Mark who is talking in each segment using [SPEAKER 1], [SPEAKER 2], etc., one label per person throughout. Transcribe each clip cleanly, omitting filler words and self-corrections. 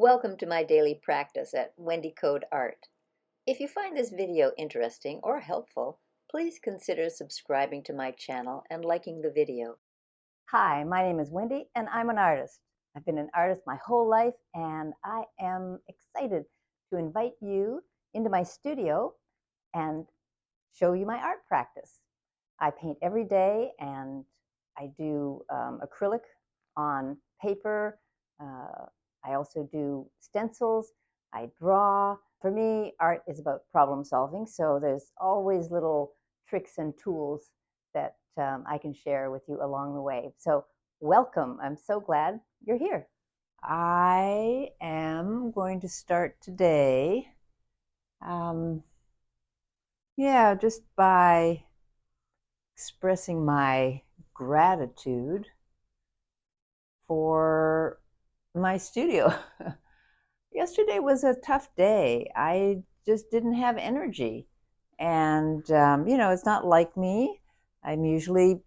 [SPEAKER 1] Welcome to my daily practice at Wendy Code Art. If you find this video interesting or helpful, please consider subscribing to my channel and liking the video.
[SPEAKER 2] Hi, my name is Wendy and I'm an artist. I've been an artist my whole life and I am excited to invite you into my studio and show you my art practice. I paint every day and I do acrylic on paper. I also do stencils. I draw. For me, art is about problem solving, so there's always little tricks and tools that I can share with you along the way. So welcome. I'm so glad you're here. I am going to start today, um, just by expressing my gratitude for my studio. Yesterday was a tough day. I just didn't have energy. And, it's not like me. I'm usually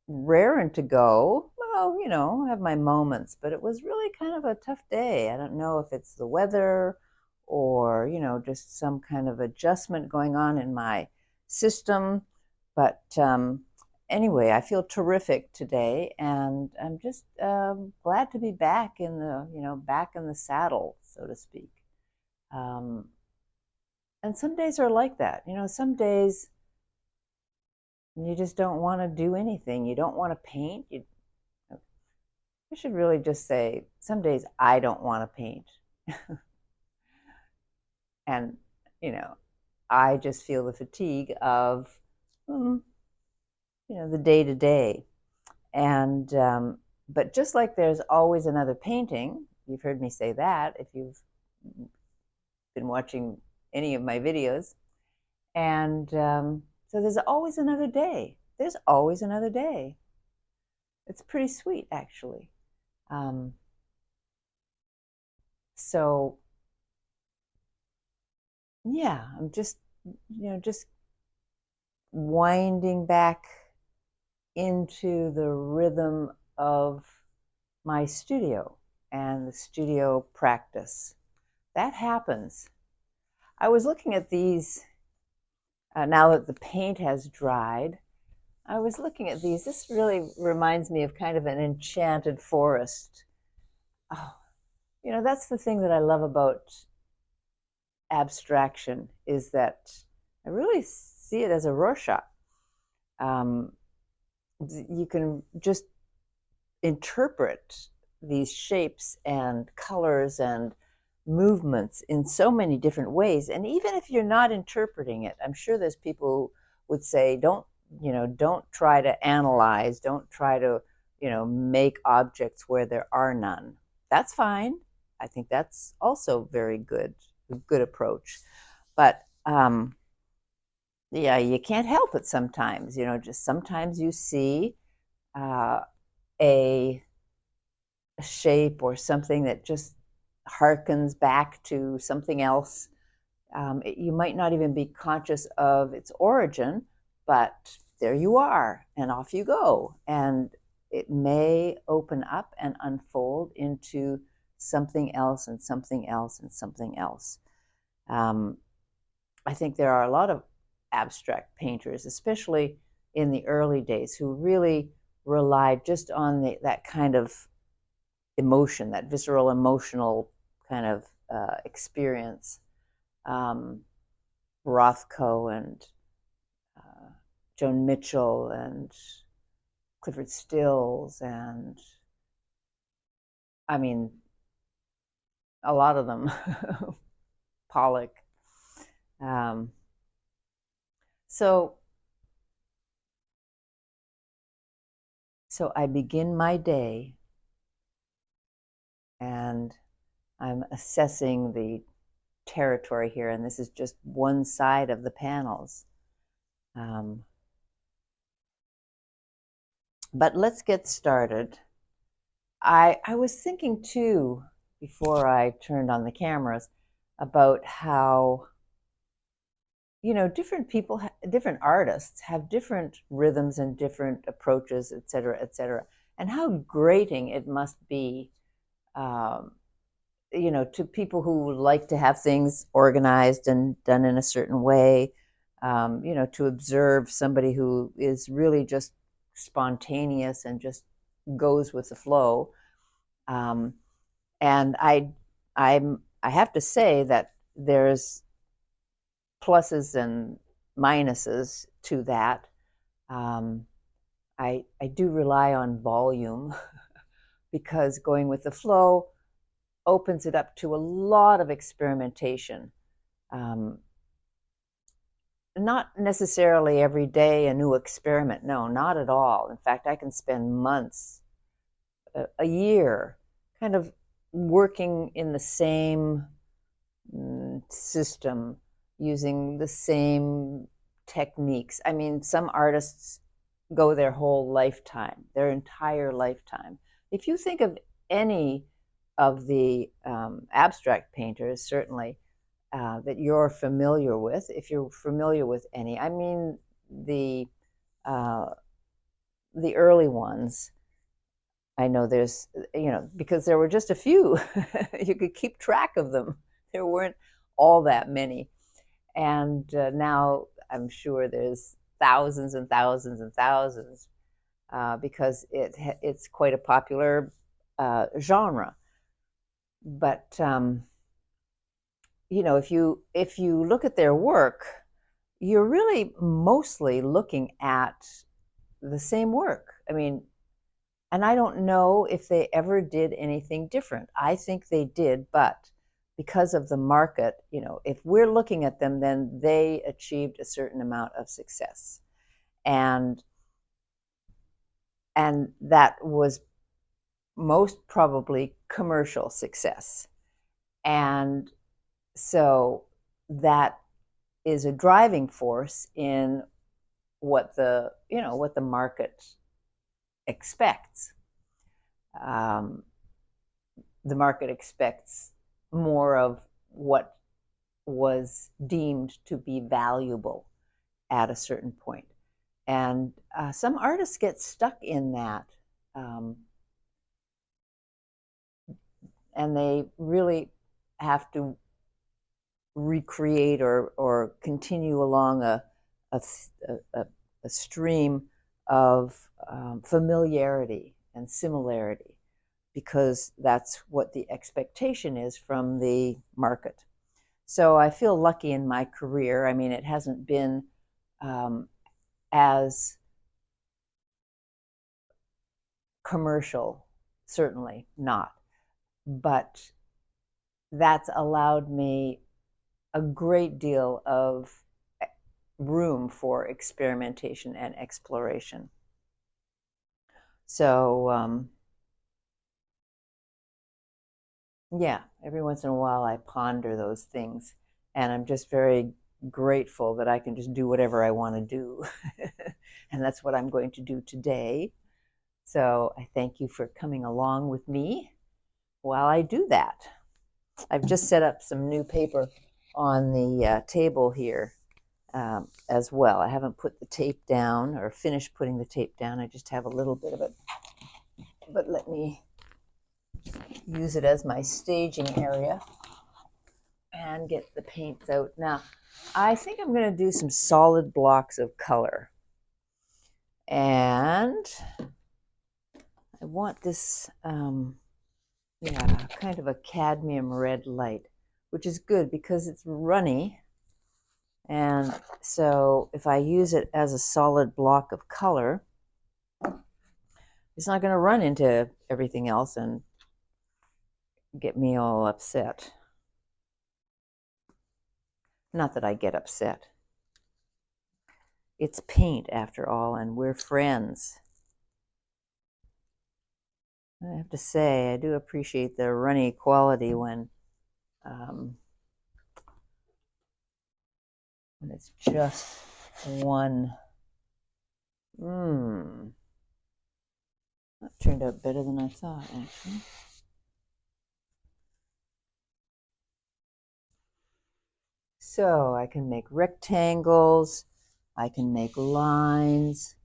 [SPEAKER 2] raring to go. Well, I have my moments, but it was really kind of a tough day. I don't know if it's the weather or, just some kind of adjustment going on in my system. But anyway, I feel terrific today, and I'm just glad to be back in the saddle, so to speak. And some days are like that. Some days you just don't want to do anything. You don't want to paint. I should really just say, some days I don't want to paint. And, I just feel the fatigue of, the day to day. And, but just like there's always another painting, you've heard me say that if you've been watching any of my videos. And so there's always another day. There's always another day. It's pretty sweet, actually. So yeah, I'm just winding back into the rhythm of my studio and the studio practice. That happens. I was looking at these now that the paint has dried. I was looking at these. This really reminds me of kind of an enchanted forest. Oh, that's the thing that I love about abstraction, is that I really see it as a Rorschach. You can just interpret these shapes and colors and movements in so many different ways. And even if you're not interpreting it, I'm sure there's people who would say, don't try to analyze, don't try to, make objects where there are none. That's fine. I think that's also very good approach. But yeah, you can't help it sometimes. Just sometimes you see a shape or something that just harkens back to something else. You might not even be conscious of its origin, but there you are, and off you go. And it may open up and unfold into something else and something else and something else. I think there are a lot of abstract painters, especially in the early days, who really relied just on that kind of emotion, that visceral emotional kind of experience. Rothko and Joan Mitchell and Clifford Stills, and I mean, a lot of them, Pollock. So I begin my day and I'm assessing the territory here, and this is just one side of the panels. But let's get started. I was thinking too, before I turned on the cameras, about how different people, different artists have different rhythms and different approaches, et cetera, and how grating it must be to people who like to have things organized and done in a certain way, to observe somebody who is really just spontaneous and just goes with the flow. Um, and I have to say that there's pluses and minuses to that. Um, I do rely on volume because going with the flow opens it up to a lot of experimentation. Um, Not necessarily every day a new experiment. No, not at all. In fact, I can spend months, a year, kind of working in the same system, using the same techniques. I mean, some artists go their whole lifetime, their entire lifetime. If you think of any of the abstract painters, certainly, that you're familiar with, if you're familiar with any, I mean uh, the early ones. I know there's, because there were just a few, you could keep track of them. There weren't all that many, and now I'm sure there's thousands and thousands and thousands, because it's quite a popular genre. But if you look at their work, you're really mostly looking at the same work. I mean, and I don't know if they ever did anything different. I think they did, but because of the market, if we're looking at them, then they achieved a certain amount of success. And that was most probably commercial success. And so that is a driving force in what the market expects. Um, the market expects more of what was deemed to be valuable at a certain point. And some artists get stuck in that. Um, and they really have to recreate or continue along a, a stream of familiarity and similarity, because that's what the expectation is from the market. So I feel lucky in my career. I mean, it hasn't been as commercial, certainly not, but that's allowed me a great deal of room for experimentation and exploration. So, yeah, every once in a while I ponder those things, and I'm just very grateful that I can just do whatever I want to do. And that's what I'm going to do today. So I thank you for coming along with me while I do that. I've just set up some new paper on the table here as well. I haven't put the tape down or finished putting the tape down. I just have a little bit of it. But let me use it as my staging area and get the paints out. Now, I think I'm going to do some solid blocks of color. And I want this, kind of a cadmium red light, which is good because it's runny. And so if I use it as a solid block of color, it's not going to run into everything else and get me all upset. Not that I get upset. It's paint, after all, and we're friends. I have to say, I do appreciate the runny quality when it's just one. That turned out better than I thought, actually. So I can make rectangles, I can make lines.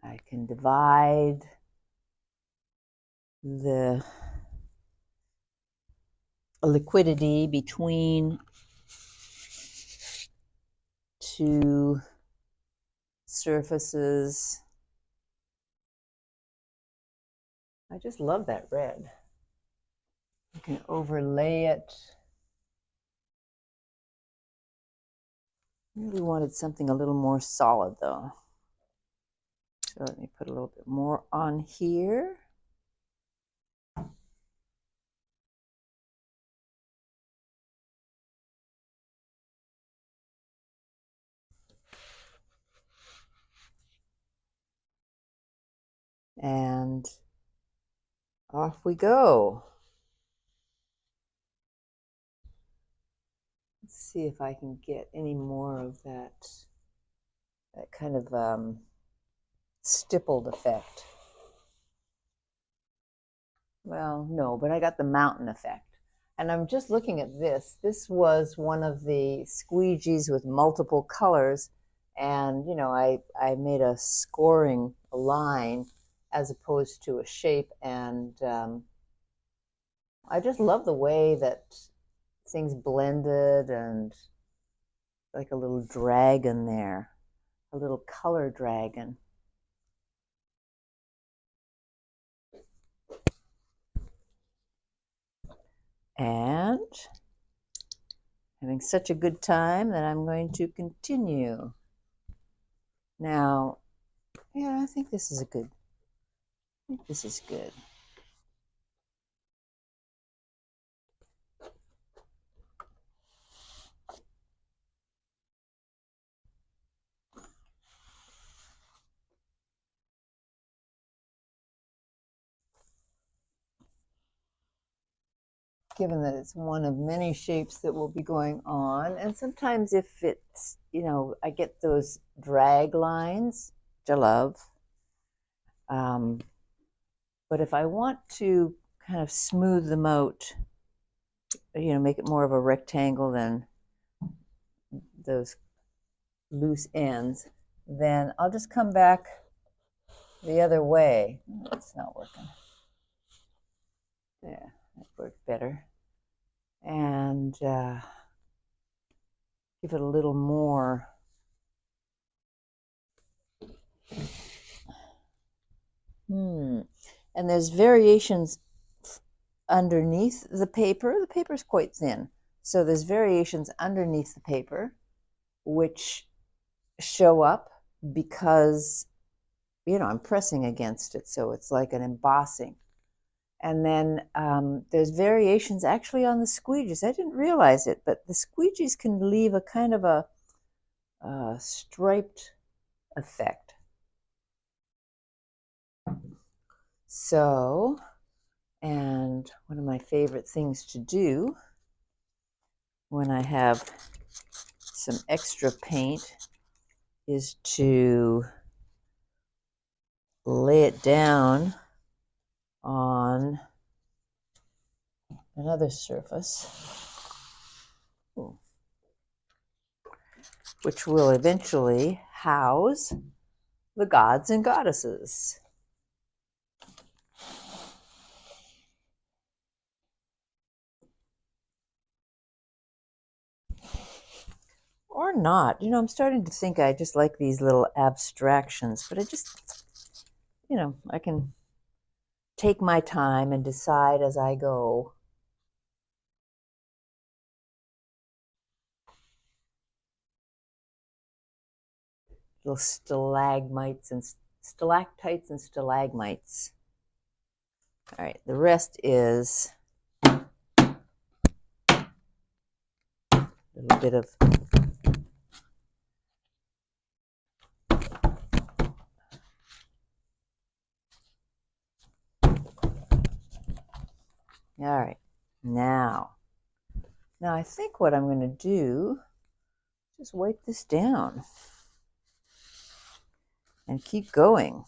[SPEAKER 2] I can divide the liquidity between two surfaces. I just love that red. You can overlay it. Really wanted something a little more solid though. So let me put a little bit more on here. And off we go. Let's see if I can get any more of that kind of stippled effect. Well, no, but I got the mountain effect. And I'm just looking at this. This was one of the squeegees with multiple colors. And, you know, I made a scoring line as opposed to a shape. And I just love the way that things blended and like a little dragon there, a little color dragon. And having such a good time that I'm going to continue. Now, yeah, I think this is good. Given that it's one of many shapes that will be going on. And sometimes if it's, you know, I get those drag lines, which I love. But if I want to kind of smooth them out, you know, make it more of a rectangle than those loose ends, then I'll just come back the other way. It's not working. Yeah, that worked better. And give it a little more. And there's variations underneath the paper. The paper is quite thin. So there's variations underneath the paper which show up because, you know, I'm pressing against it. So it's like an embossing. And then there's variations actually on the squeegees. I didn't realize it, but the squeegees can leave a kind of a striped effect. So, and one of my favorite things to do when I have some extra paint is to lay it down on another surface, which will eventually house the gods and goddesses. Or not. You know, I'm starting to think I just like these little abstractions, but I just, you know, I can take my time and decide as I go. Little stalagmites and stalactites and stalagmites. All right, the rest is a little bit of all right. Now I think what I'm going to do is just wipe this down and keep going.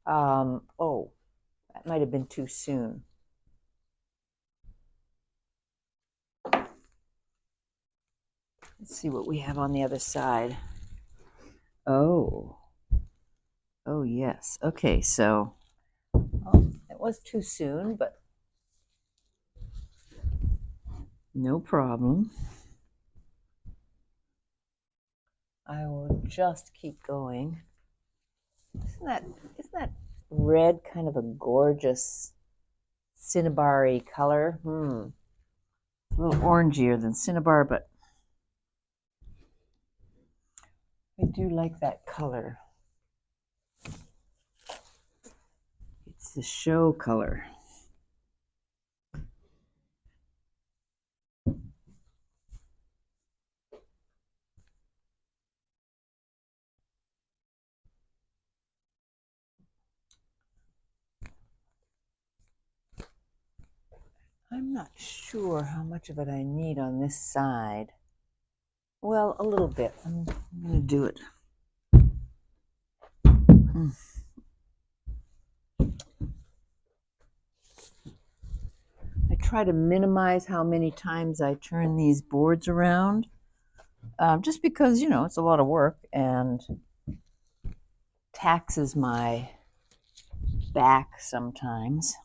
[SPEAKER 2] Oh, that might have been too soon. Let's see what we have on the other side. Oh, oh yes. Okay, so oh, it was too soon, but no problem. I will just keep going. Isn't that red kind of a gorgeous cinnabar-y color? A little orangier than cinnabar, but I do like that color. It's the show color. I'm not sure how much of it I need on this side. Well, a little bit. I'm going to do it. I try to minimize how many times I turn these boards around, just because, it's a lot of work and taxes my back sometimes.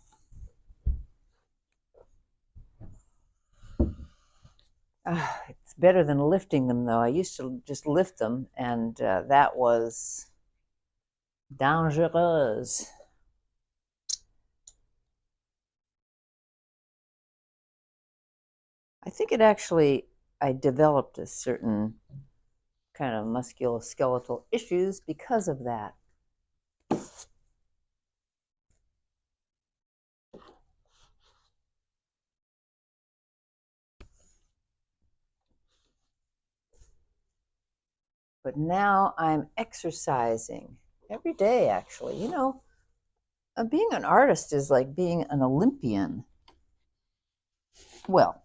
[SPEAKER 2] It's better than lifting them, though. I used to just lift them, and that was dangerous. I think I developed a certain kind of musculoskeletal issues because of that. But now I'm exercising every day, actually. Being an artist is like being an Olympian. Well,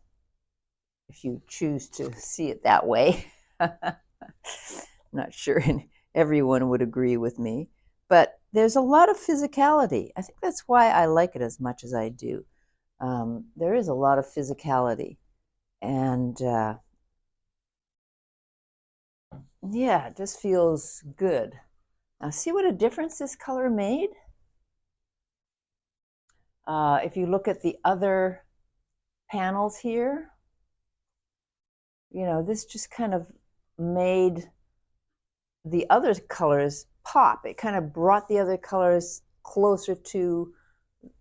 [SPEAKER 2] if you choose to see it that way. I'm not sure everyone would agree with me, but there's a lot of physicality. I think that's why I like it as much as I do. There is a lot of physicality, and yeah, it just feels good. Now, see what a difference this color made? If you look at the other panels here, this just kind of made the other colors pop. It kind of brought the other colors closer to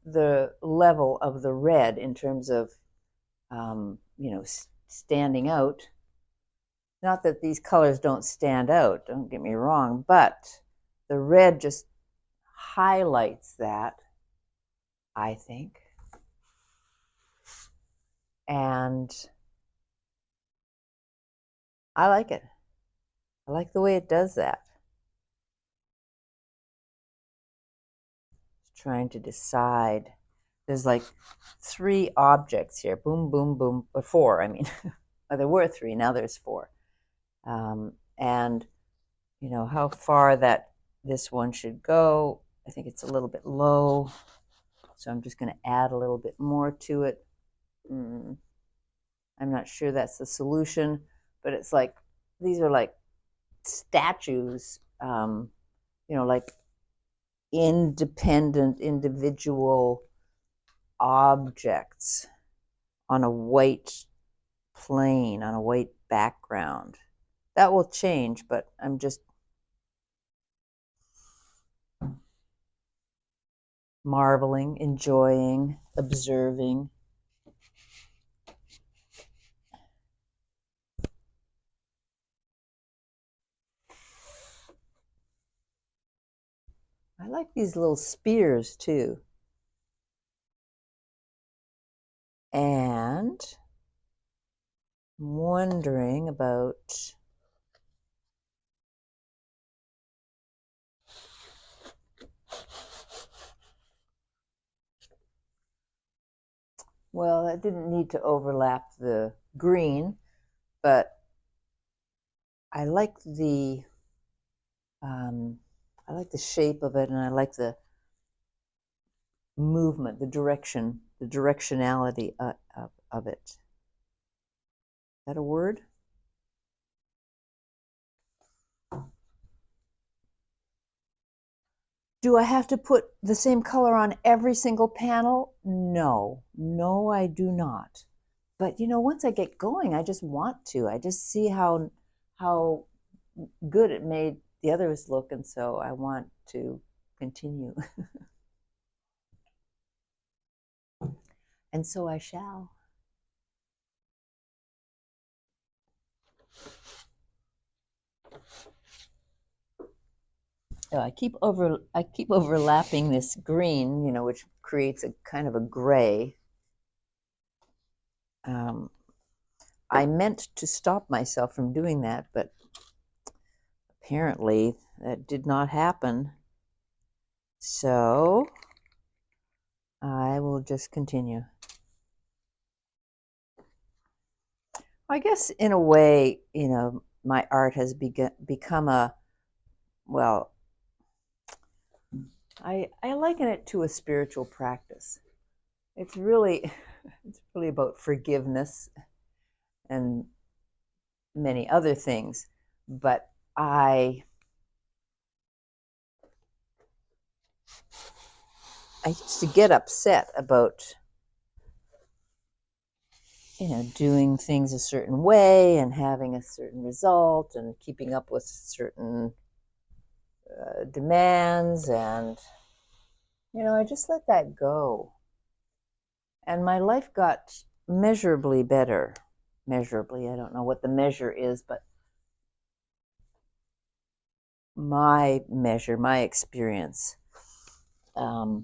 [SPEAKER 2] the level of the red in terms of, standing out. Not that these colors don't stand out, don't get me wrong, but the red just highlights that, I think. And I like it. I like the way it does that. Just trying to decide. There's like 3 objects here. Boom, boom, boom. Or 4, I mean. There were 3, now there's 4. And, how far this one should go. I think it's a little bit low. So I'm just going to add a little bit more to it. I'm not sure that's the solution, but it's like, these are like statues, like independent, individual objects on a white plane, on a white background. That will change, but I'm just marveling, enjoying, observing. I like these little spears too. And I'm wondering about, well, it didn't need to overlap the green, but I like the shape of it, and I like the movement, the directionality of it. Is that a word? Do I have to put the same color on every single panel? No, no, I do not. But once I get going, I just want to. I just see how good it made the others look, and so I want to continue. And so I shall. I keep overlapping this green, which creates a kind of a gray. I meant to stop myself from doing that, but apparently that did not happen. So I will just continue. I guess in a way, my art has become well, I liken it to a spiritual practice. It's really about forgiveness and many other things, but I used to get upset about doing things a certain way and having a certain result and keeping up with certain demands, and I just let that go, and my life got measurably better. Measurably, I don't know what the measure is, but my measure, my experience. I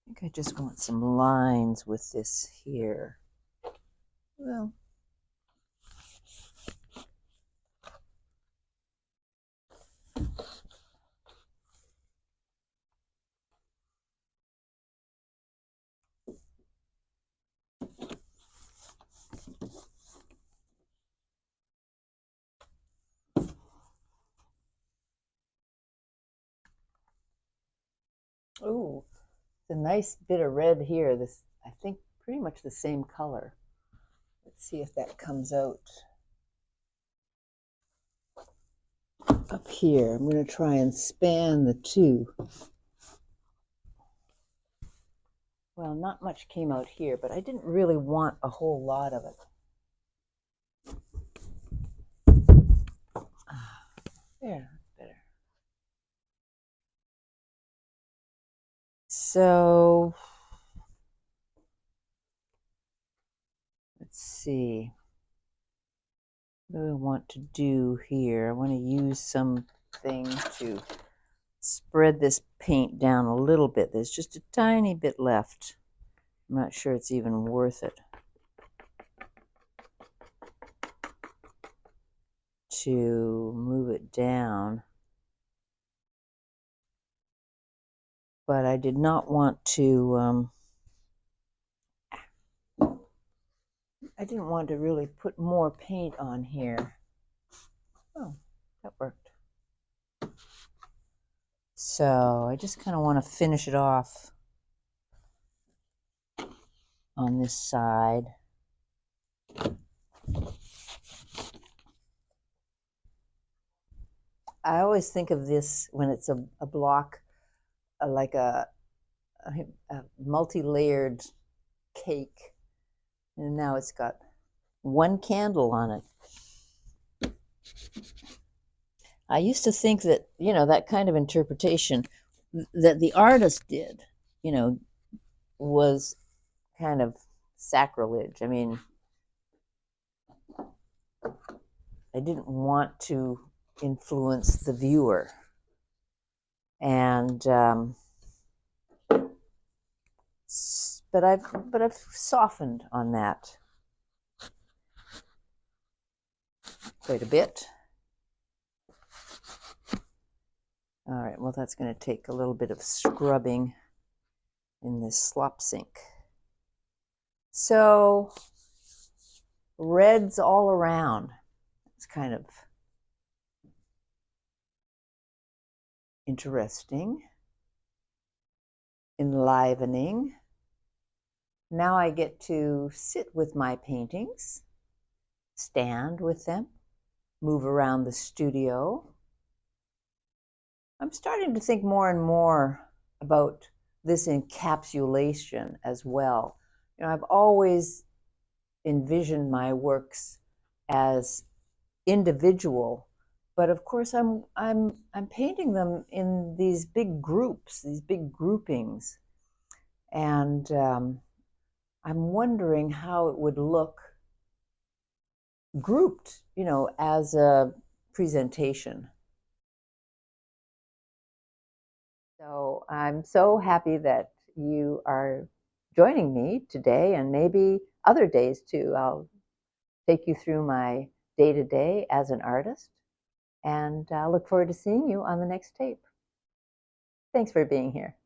[SPEAKER 2] think I just want some lines with this here. Well, oh, it's a nice bit of red here. This, I think, pretty much the same color. Let's see if that comes out up here. I'm going to try and span the two. Well, not much came out here, but I didn't really want a whole lot of it. There, that's better. So, let's see. What do I want to do here? I want to use something to spread this paint down a little bit. There's just a tiny bit left. I'm not sure it's even worth it to move it down. But I did not want to, I didn't want to really put more paint on here. Oh, that worked. So I just kind of want to finish it off on this side. I always think of this when it's a block, like a multi-layered cake, and now it's got one candle on it. I used to think that, that kind of interpretation that the artist did, was kind of sacrilege. I mean, I didn't want to influence the viewer. And but I've softened on that quite a bit. All right, well, that's going to take a little bit of scrubbing in this slop sink. So reds all around. It's kind of interesting, enlivening. Now I get to sit with my paintings, stand with them, move around the studio. I'm starting to think more and more about this encapsulation as well. I've always envisioned my works as individual, but of course I'm painting them in these big groups, these big groupings, and I'm wondering how it would look grouped, as a presentation. So I'm so happy that you are joining me today, and maybe other days too. I'll take you through my day to day as an artist, and I look forward to seeing you on the next tape. Thanks for being here.